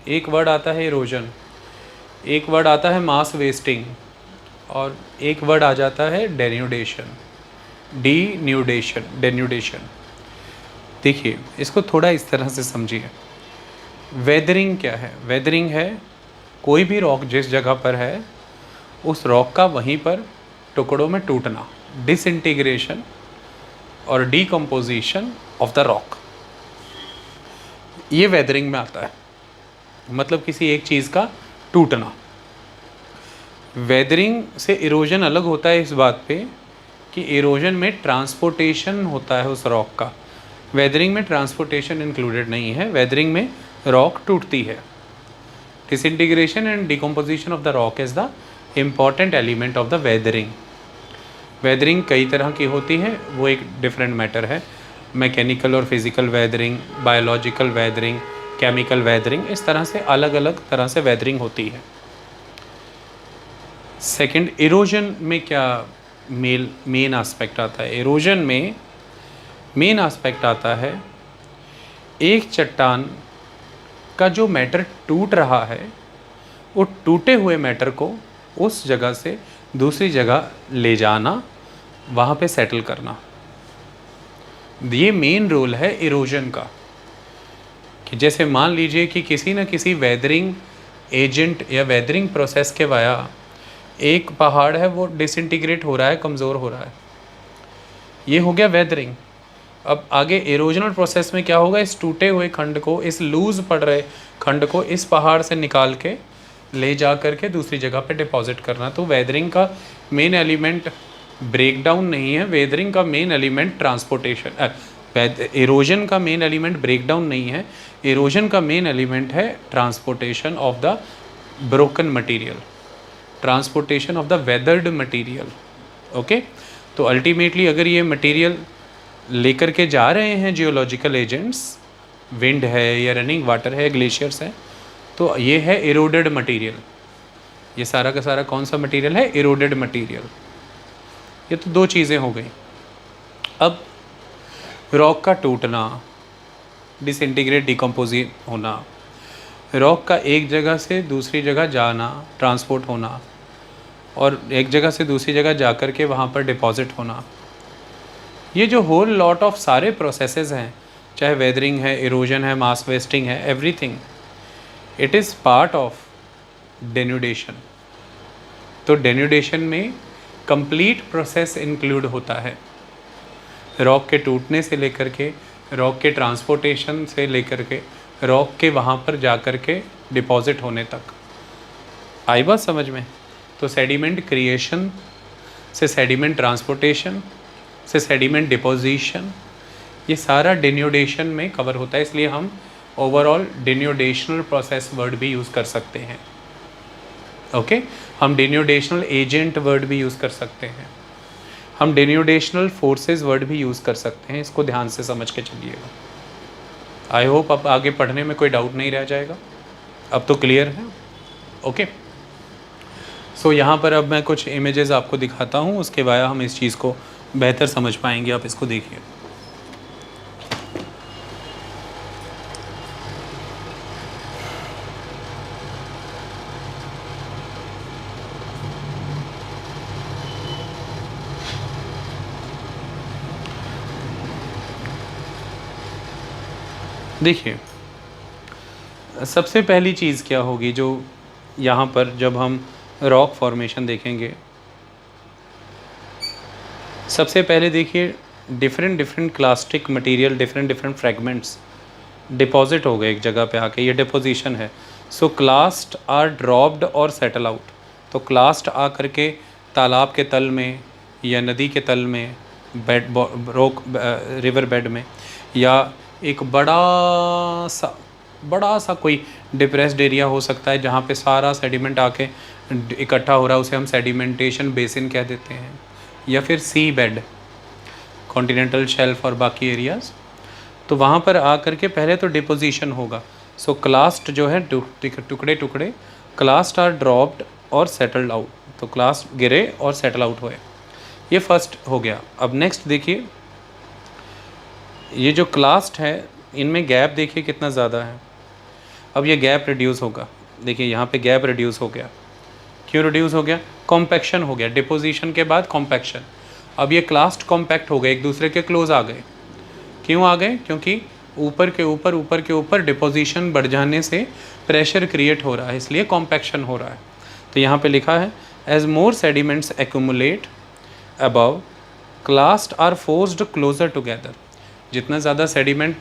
एक वर्ड आता है इरोजन, एक वर्ड आता है मास वेस्टिंग, और एक वर्ड आ जाता है डेन्यूडेशन, डेन्यूडेशन। देखिए इसको थोड़ा इस तरह से समझिए। वेदरिंग क्या है? वेदरिंग है कोई भी रॉक जिस जगह पर है उस रॉक का वहीं पर टुकड़ों में टूटना, डिसइंटीग्रेशन और डीकम्पोजिशन ऑफ द रॉक, ये वेदरिंग में आता है। मतलब किसी एक चीज़ का टूटना। वेदरिंग से इरोजन अलग होता है इस बात पे कि इरोजन में ट्रांसपोर्टेशन होता है उस रॉक का, वेदरिंग में ट्रांसपोर्टेशन इंक्लूडेड नहीं है। वेदरिंग में रॉक टूटती है। Disintegration and decomposition of the rock is the important element of the weathering. Weathering कई तरह की होती है, वो एक डिफरेंट मैटर है। मैकेनिकल और physical weathering, biological weathering, chemical weathering, इस तरह से अलग अलग तरह से वेदरिंग होती है। सेकंड, इरोजन में क्या मेन एस्पेक्ट आता है? इरोजन में मेन एस्पेक्ट आता है एक चट्टान का जो मैटर टूट रहा है, वो टूटे हुए मैटर को उस जगह से दूसरी जगह ले जाना, वहाँ पे सेटल करना। ये मेन रोल है इरोजन का। कि जैसे मान लीजिए कि किसी न किसी वेदरिंग एजेंट या वेदरिंग प्रोसेस के वाया एक पहाड़ है वो डिसइंटीग्रेट हो रहा है, कमज़ोर हो रहा है, ये हो गया वेदरिंग। अब आगे इरोजनल प्रोसेस में क्या होगा? इस टूटे हुए खंड को, इस लूज़ पड़ रहे खंड को इस पहाड़ से निकाल के ले जा करके दूसरी जगह पे डिपॉजिट करना। तो वेदरिंग का मेन एलिमेंट ब्रेकडाउन नहीं है, वेदरिंग का मेन एलिमेंट ट्रांसपोर्टेशन। इरोजन का मेन एलिमेंट ब्रेकडाउन नहीं है, इरोजन का मेन एलिमेंट है transportation of the broken material, transportation of the weathered material. Okay, तो अल्टीमेटली अगर ये मटेरियल लेकर के जा रहे हैं जियोलॉजिकल एजेंट्स, विंड है या रनिंग वाटर है, ग्लेशियर्स है, तो ये है इरोडेड मटेरियल। ये सारा का सारा कौन सा मटेरियल है? Eroded material. ये तो दो चीज़ें हो गई। अब रॉक का टूटना, डिसइंटीग्रेट, डिकम्पोजिट होना, रॉक का एक जगह से दूसरी जगह जाना, ट्रांसपोर्ट होना, और एक जगह से दूसरी जगह जा कर के वहाँ पर डिपॉजिट होना, ये जो होल लॉट ऑफ सारे प्रोसेसेस हैं, चाहे वेदरिंग है, इरोजन है, मास वेस्टिंग है, everything, it is part of denudation. तो डेन्यूडेशन में कंप्लीट प्रोसेस इंक्लूड होता है, रॉक के टूटने से लेकर के, रॉक के ट्रांसपोर्टेशन से लेकर के, रॉक के वहाँ पर जा कर के डिपॉजिट होने तक। आई बात समझ में? तो सेडिमेंट क्रिएशन से सेडिमेंट ट्रांसपोर्टेशन से सेडिमेंट डिपोजिशन, ये सारा डेन्यूडेशन में कवर होता है। इसलिए हम ओवरऑल डेन्यूडेशनल प्रोसेस वर्ड भी यूज़ कर सकते हैं। ओके, हम डेन्यूडेशनल एजेंट वर्ड भी यूज़ कर सकते हैं, हम डेन्यूडेशनल फोर्सेस वर्ड भी यूज़ कर सकते हैं। इसको ध्यान से समझ के चलिएगा। आई होप अब आगे पढ़ने में कोई डाउट नहीं रह जाएगा। अब तो क्लियर है। ओके, सो यहाँ पर अब मैं कुछ इमेजेस आपको दिखाता हूँ, उसके बाद हम इस चीज़ को बेहतर समझ पाएंगे। आप इसको देखिए। देखिए, सबसे पहली चीज़ क्या होगी जो यहाँ पर जब हम रॉक फॉर्मेशन देखेंगे, सबसे पहले देखिए different clastic material, different fragments deposit हो गए एक जगह पे आके, ये डिपोजिशन है। सो क्लास्ट आर ड्रॉप्ड और सेटल आउट। तो क्लास्ट आ करके तालाब के तल में या नदी के तल में, बेड रॉक रिवर बेड में, या एक बड़ा सा कोई डिप्रेस्ड एरिया हो सकता है जहाँ पे सारा सेडिमेंट आके इकट्ठा हो रहा है, उसे हम सेडिमेंटेशन बेसिन कह देते हैं, या फिर सी बेड, कॉन्टिनेंटल शेल्फ और बाकी एरियाज़। तो वहाँ पर आ करके पहले तो डिपोजिशन होगा। सो क्लास्ट जो है टुकड़े टुकड़े, क्लास्ट आर ड्रॉप्ड और सेटल्ड आउट। तो क्लास्ट गिरे और सेटल आउट हुए, ये फर्स्ट हो गया। अब नेक्स्ट देखिए, ये जो क्लास्ट है इनमें गैप देखिए कितना ज़्यादा है। अब ये गैप रिड्यूस होगा। देखिए यहाँ पे गैप रिड्यूस हो गया। क्यों रिड्यूस हो गया? कॉम्पैक्शन हो गया। डिपोजिशन के बाद कॉम्पैक्शन। अब ये क्लास्ट कॉम्पैक्ट हो गए, एक दूसरे के क्लोज आ गए। क्यों आ गए? क्योंकि ऊपर के ऊपर डिपोजिशन बढ़ जाने से प्रेशर क्रिएट हो रहा है, इसलिए कॉम्पैक्शन हो रहा है। तो यहाँ पे लिखा है as more sediments accumulate above, clast are forced closer together. जितना ज़्यादा सेडिमेंट,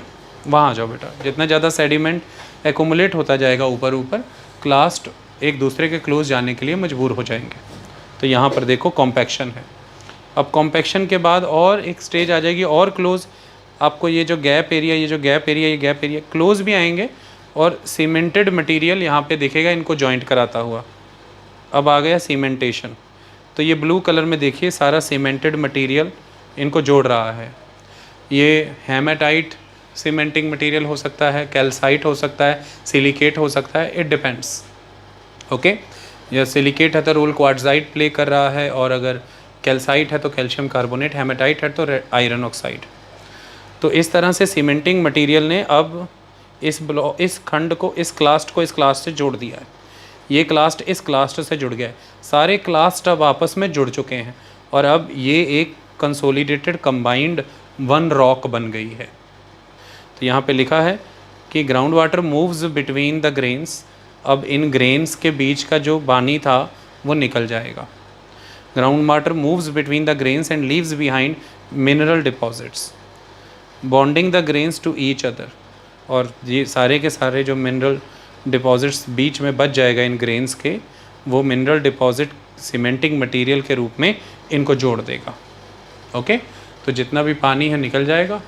वहाँ आ जाओ बेटा, जितना ज़्यादा सेडिमेंट एक्यूमुलेट होता जाएगा ऊपर, क्लास्ट एक दूसरे के क्लोज जाने के लिए मजबूर हो जाएंगे। तो यहाँ पर देखो कॉम्पैक्शन है। अब कॉम्पैक्शन के बाद और एक स्टेज आ जाएगी और क्लोज। आपको ये जो गैप एरिया क्लोज भी आएंगे और सीमेंटेड मटेरियल यहाँ पे दिखेगा इनको जॉइंट कराता हुआ। अब आ गया सीमेंटेशन। तो ये ब्लू कलर में देखिए सारा सीमेंटेड मटेरियल इनको जोड़ रहा है। ये हेमाटाइट सीमेंटिंग मटेरियल हो सकता है, कैल्साइट हो सकता है, सिलिकेट हो सकता है, इट डिपेंड्स। ओके, या सिलिकेट है तो रोल क्वार्ट्जाइट प्ले कर रहा है, और अगर कैल्साइट है तो कैल्शियम कार्बोनेट, हेमाटाइट है तो आयरन ऑक्साइड। तो इस तरह से सीमेंटिंग मटेरियल ने अब इस खंड को, इस क्लास्ट को इस क्लास्ट से जोड़ दिया है। ये क्लास्ट इस क्लास्ट से जुड़ गया है, सारे क्लास्ट अब आपस में जुड़ चुके हैं, और अब ये एक कंसोलिडेटेड कंबाइंड वन रॉक बन गई है। तो यहाँ पे लिखा है कि ground water moves between the grains. अब इन ग्रेन्स के बीच का जो पानी था वो निकल जाएगा। Ground water moves between the grains and leaves behind mineral deposits bonding the grains to each other. और ये सारे के सारे जो मिनरल डिपॉजिट्स बीच में बच जाएगा इन ग्रेन्स के, वो मिनरल डिपॉजिट सीमेंटिंग मटेरियल के रूप में इनको जोड़ देगा। ओके, तो जितना भी पानी है निकल जाएगा,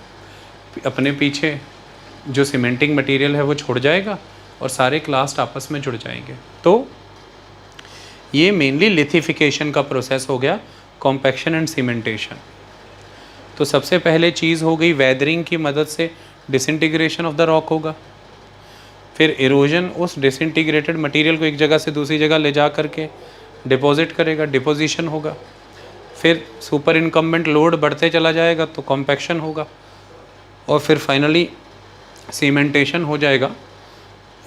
अपने पीछे जो सीमेंटिंग मटेरियल है वो छोड़ जाएगा, और सारे क्लास्ट आपस में जुड़ जाएंगे। तो ये मेनली लिथिफिकेशन का प्रोसेस हो गया, कॉम्पैक्शन एंड सीमेंटेशन। तो सबसे पहले चीज़ हो गई वेदरिंग की मदद से डिसइंटीग्रेशन ऑफ द रॉक होगा। फिर इरोजन उस डिसइंटीग्रेटेड मटेरियल को एक जगह से दूसरी जगह ले जा करके डिपॉजिट करेगा, डिपोजिशन होगा। फिर सुपर इनकम्बेंट लोड बढ़ते चला जाएगा तो कॉम्पैक्शन होगा, और फिर फाइनली सीमेंटेशन हो जाएगा।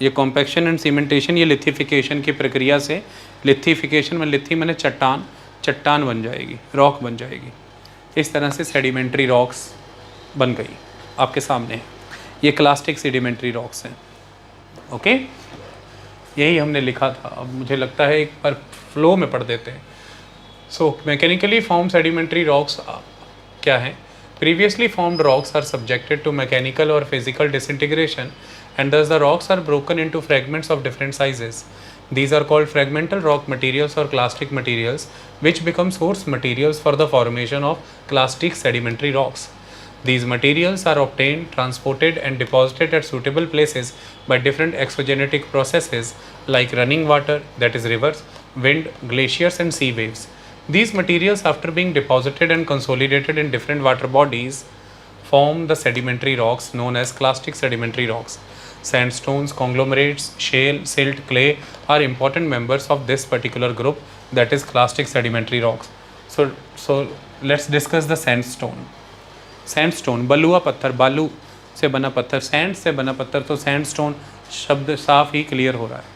ये कॉम्पैक्शन एंड सीमेंटेशन, ये लिथिफिकेशन की प्रक्रिया से, लिथिफिकेशन में लिथी मैंने चट्टान, चट्टान बन जाएगी, रॉक बन जाएगी। इस तरह से सेडिमेंट्री रॉक्स बन गई, आपके सामने ये क्लास्टिक सेडिमेंट्री रॉक्स हैं। ओके, यही हमने लिखा था। अब मुझे लगता है एक बार फ्लो में पढ़ देते हैं। So mechanically form sedimentary rocks क्या हैं? Previously formed rocks are subjected to mechanical और physical disintegration, and thus the rocks are broken into fragments of different sizes. These are called fragmental rock materials or clastic materials, which become source materials for the formation of clastic sedimentary rocks. These materials are obtained, transported and deposited at suitable places by different exogenetic processes like running water, that is rivers, wind, glaciers and sea waves. These materials, after being deposited and consolidated in different water bodies, form the sedimentary rocks known as clastic sedimentary rocks. Sandstones, conglomerates, shale, silt, clay are important members of this particular group, that is clastic sedimentary rocks. So let's discuss the sandstone. Sandstone, बलुआ पत्थर, बालू से बना पत्थर, sand से बना पत्थर, तो sandstone शब्द साफ ही क्लियर हो रहा है।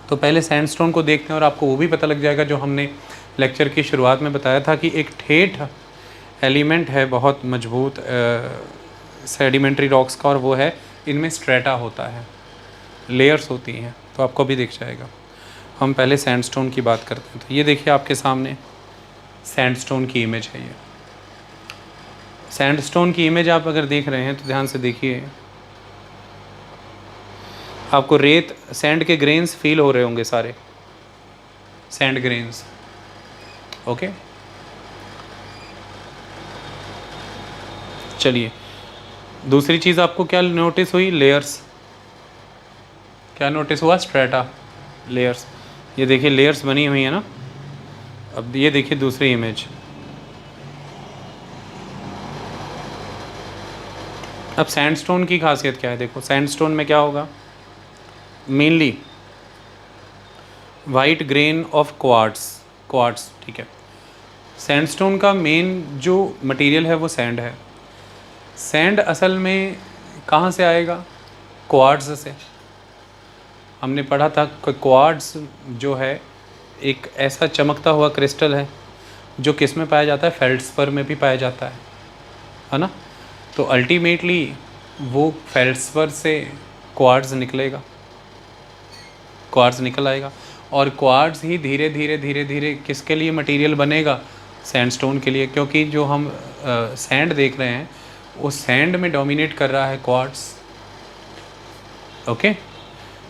तो पहले सैंडस्टोन को देखते हैं और आपको वो भी पता लग जाएगा जो हमने लेक्चर की शुरुआत में बताया था कि एक ठेठ एलिमेंट है बहुत मजबूत सेडिमेंट्री रॉक्स का, और वो है इनमें स्ट्रेटा होता है, लेयर्स होती हैं, तो आपको भी दिख जाएगा। हम पहले सैंडस्टोन की बात करते हैं। तो ये देखिए आपके सामने सैंडस्टोन की इमेज है। ये सैंडस्टोन की इमेज आप अगर देख रहे हैं तो ध्यान से देखिए, आपको रेत, सैंड के ग्रेन्स फील हो रहे होंगे, सारे सैंड ग्रेन्स। ओके, चलिए दूसरी चीज़ आपको क्या नोटिस हुई? लेयर्स। क्या नोटिस हुआ? Strata, layers. ये देखिए लेयर्स बनी हुई है ना। अब ये देखिए दूसरी इमेज। अब सैंडस्टोन की खासियत क्या है? देखो सैंडस्टोन में क्या होगा, mainly white grain of quartz, ठीक है। सैंडस्टोन का मेन जो मटेरियल है वो सैंड है। सैंड असल में कहाँ से आएगा? क्वार्ट्स से। हमने पढ़ा था कि क्वार्ट्स जो है एक ऐसा चमकता हुआ क्रिस्टल है जो किस में पाया जाता है? फेल्ड्स्पर में भी पाया जाता है ना। तो अल्टीमेटली वो फेल्ड्स्पर से क्वार्ट्स निकलेगा, क्वार्ट्स निकल आएगा, और क्वार्ट्स ही धीरे धीरे किसके लिए मटेरियल बनेगा? सैंडस्टोन के लिए, क्योंकि जो हम सैंड देख रहे हैं उस सैंड में डोमिनेट कर रहा है क्वार्ट्स। ओके,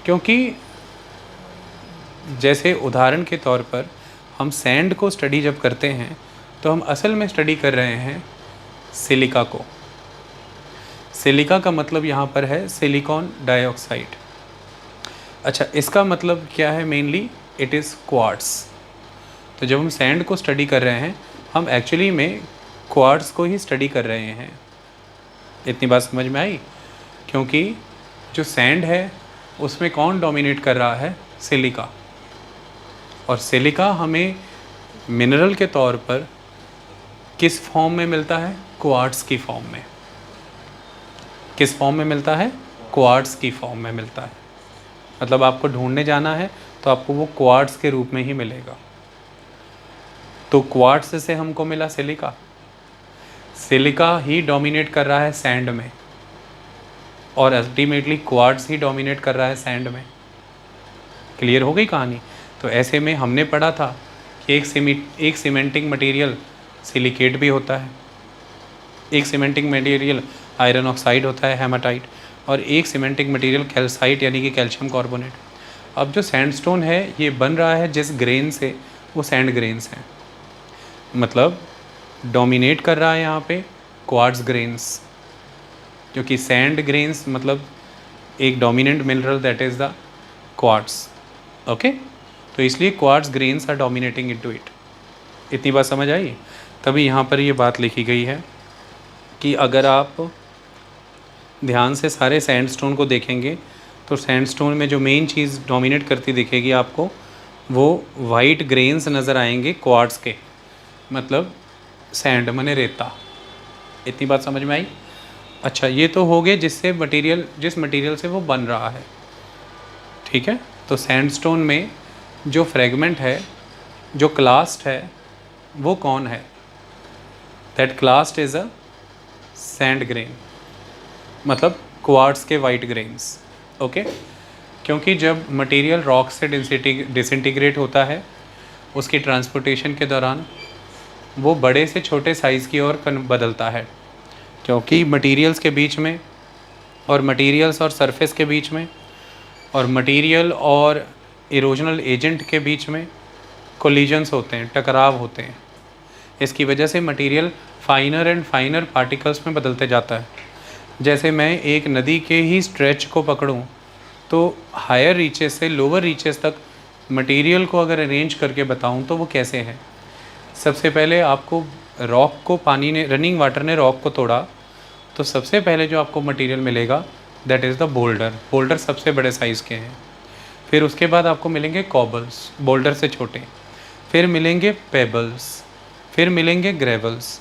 क्योंकि जैसे उदाहरण के तौर पर हम सैंड को स्टडी जब करते हैं तो हम असल में स्टडी कर रहे हैं सिलिका को। सिलिका का मतलब यहाँ पर है सिलिकॉन डाइऑक्साइड। अच्छा, इसका मतलब क्या है? Mainly it is quartz. तो जब हम सैंड को स्टडी कर रहे हैं हम एक्चुअली में क्वार्ट्स को ही स्टडी कर रहे हैं। इतनी बात समझ में आई? क्योंकि जो सैंड है उसमें कौन डोमिनेट कर रहा है? सिलिका। और सिलिका हमें मिनरल के तौर पर किस फॉर्म में मिलता है? क्वार्ट्स की फॉर्म में। किस फॉर्म में मिलता है? क्वार्ट्स की फॉर्म में मिलता है। मतलब आपको ढूंढने जाना है तो आपको वो क्वार्ट्स के रूप में ही मिलेगा। तो क्वार्ट्स से हमको मिला सिलिका। सिलिका ही डोमिनेट कर रहा है सैंड में, और अल्टीमेटली क्वार्ट्स ही डोमिनेट कर रहा है सैंड में। क्लियर हो गई कहानी? तो ऐसे में हमने पढ़ा था कि एक सीमेंटिंग मटेरियल सिलिकेट भी होता है, एक सीमेंटिंग मटेरियल आयरन ऑक्साइड होता है हेमाटाइट, और एक सीमेंटिंग मटेरियल कैल्साइट यानी कि कैल्शियम कार्बोनेट। अब जो सैंडस्टोन है ये बन रहा है जिस ग्रेन से, वो सैंड ग्रेन्स हैं। मतलब डोमिनेट कर रहा है यहाँ पे क्वार्ट्ज ग्रेन्स, क्योंकि सैंड ग्रेन्स मतलब एक dominant mineral that is the quartz. Okay, तो इसलिए quartz grains are dominating into it. इतनी बात समझ आई? तभी यहाँ पर ये बात लिखी गई है कि अगर आप ध्यान से सारे सैंडस्टोन को देखेंगे तो सैंडस्टोन में जो मेन चीज़ डोमिनेट करती दिखेगी आपको, वो वाइट ग्रेन्स नज़र आएंगे क्वार्ट्ज के, मतलब सैंड माने रेता। इतनी बात समझ में आई? अच्छा, ये तो हो गए जिस मटेरियल से वो बन रहा है। ठीक है, तो सैंडस्टोन में जो फ्रेगमेंट है, जो क्लास्ट है, वो कौन है? That clast is a sand grain, मतलब क्वार्ट्स के वाइट ग्रेन्स। ओके, क्योंकि जब मटेरियल रॉक से डिसइंटीग्रेट होता है, उसकी ट्रांसपोर्टेशन के दौरान वो बड़े से छोटे साइज़ की ओर बदलता है, क्योंकि मटेरियल्स के बीच में और मटेरियल्स और सरफेस के बीच में और मटेरियल और इरोजनल एजेंट के बीच में कोलिजन्स होते हैं, टकराव होते हैं। इसकी वजह से मटेरियल फाइनर एंड फाइनर पार्टिकल्स में बदलते जाता है। जैसे मैं एक नदी के ही स्ट्रेच को पकड़ूं तो हायर रीचेस से लोअर रीचेस तक मटेरियल को अगर अरेंज करके बताऊं तो वो कैसे है। सबसे पहले आपको रॉक को पानी ने, रनिंग वाटर ने रॉक को तोड़ा, तो सबसे पहले जो आपको मटेरियल मिलेगा that is the boulder. Boulder सबसे बड़े साइज़ के हैं। फिर उसके बाद आपको मिलेंगे कॉबल्स, बोल्डर से छोटे। फिर मिलेंगे पेबल्स, फिर मिलेंगे ग्रेवल्स।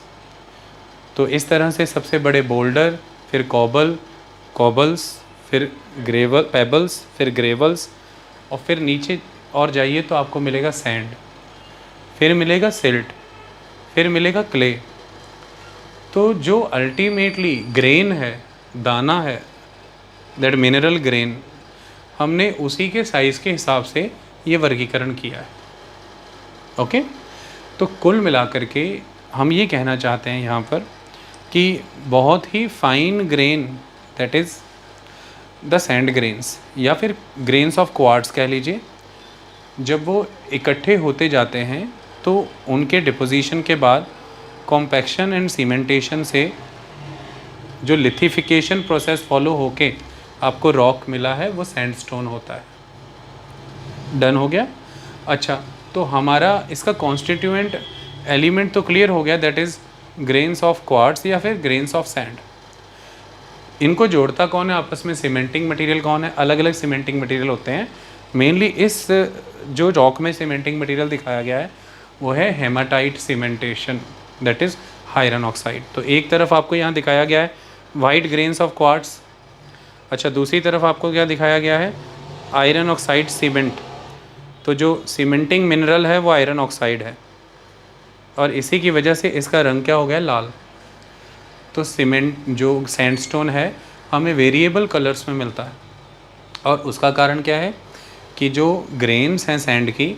तो इस तरह से सबसे बड़े बोल्डर, फिर कॉबल्स, फिर पेबल्स, फिर ग्रेवल्स, और फिर नीचे और जाइए तो आपको मिलेगा सैंड, फिर मिलेगा सिल्ट, फिर मिलेगा क्ले। तो जो अल्टीमेटली ग्रेन है, दाना है, दैट मिनरल ग्रेन, हमने उसी के साइज़ के हिसाब से ये वर्गीकरण किया है। ओके, तो कुल मिलाकर के हम ये कहना चाहते हैं यहाँ पर कि बहुत ही fine grain that is the sand grains, या फिर ग्रेन्स ऑफ क्वार्ट्स कह लीजिए, जब वो इकट्ठे होते जाते हैं तो उनके डिपोजिशन के बाद कॉम्पैक्शन एंड सीमेंटेशन से जो लिथिफिकेशन प्रोसेस फॉलो होके आपको रॉक मिला है, वो सैंडस्टोन होता है। डन हो गया? अच्छा, तो हमारा इसका कॉन्स्टिट्यूएंट एलिमेंट तो क्लियर हो गया, that is grains of quartz या फिर ग्रेन्स ऑफ सैंड। इनको जोड़ता कौन है आपस में? सीमेंटिंग मटेरियल कौन है? अलग अलग सीमेंटिंग मटेरियल होते हैं। मेनली इस जो रॉक में सीमेंटिंग मटेरियल दिखाया गया है वो है haematite cementation, that is iron oxide. तो एक तरफ आपको यहाँ दिखाया गया है वाइट ग्रेन्स ऑफ क्वार्ट्स। अच्छा, दूसरी तरफ आपको क्या दिखाया गया है? Iron oxide cement. तो जो सीमेंटिंग मिनरल है वो आयरन ऑक्साइड है, और इसी की वजह से इसका रंग क्या हो गया? लाल। तो सीमेंट जो सैंडस्टोन है हमें वेरिएबल कलर्स में मिलता है, और उसका कारण क्या है कि जो ग्रेन्स हैं सैंड की,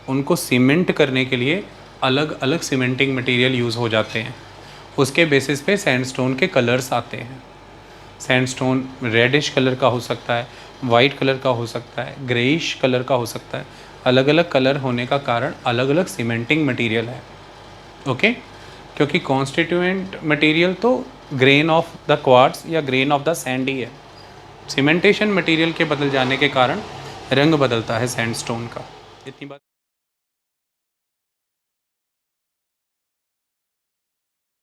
उनको सीमेंट करने के लिए अलग अलग सीमेंटिंग मटेरियल यूज़ हो जाते हैं। उसके बेसिस पे सैंडस्टोन के कलर्स आते हैं। सैंडस्टोन रेडिश कलर का हो सकता है, वाइट कलर का हो सकता है, ग्रेइश कलर का हो सकता है। अलग अलग कलर होने का कारण अलग अलग सीमेंटिंग मटेरियल है। ओके, क्योंकि कॉन्स्टिट्यूएंट मटेरियल तो ग्रेन ऑफ द क्वार्ट्स या ग्रेन ऑफ द सैंड ही है। सीमेंटेशन मटेरियल के बदल जाने के कारण रंग बदलता है सैंडस्टोन का। इतनी बात।